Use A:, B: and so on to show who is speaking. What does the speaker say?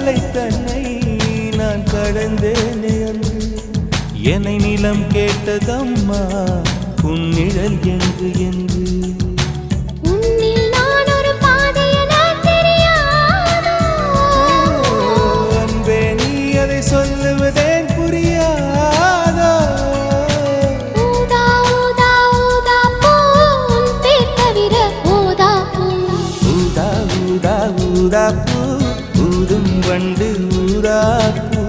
A: அலை தன்னை நான் கடந்தேனே அன்று என்னை நிலம் கேட்டதம்மா உன்னிழல் என்று என்று
B: உன்னில் நான் ஒரு பாதை என தெரியாதோ
A: அன்பே நீ அதை சொல்லுவதேன் புரியாதோ
B: ஊதா ஊதா ஊதா பூ உன் பேர் தவிர ஊதா பூ
A: ஊதா ஊதா ஊதா பூ ஊதும் வண்டு ஊதா பூ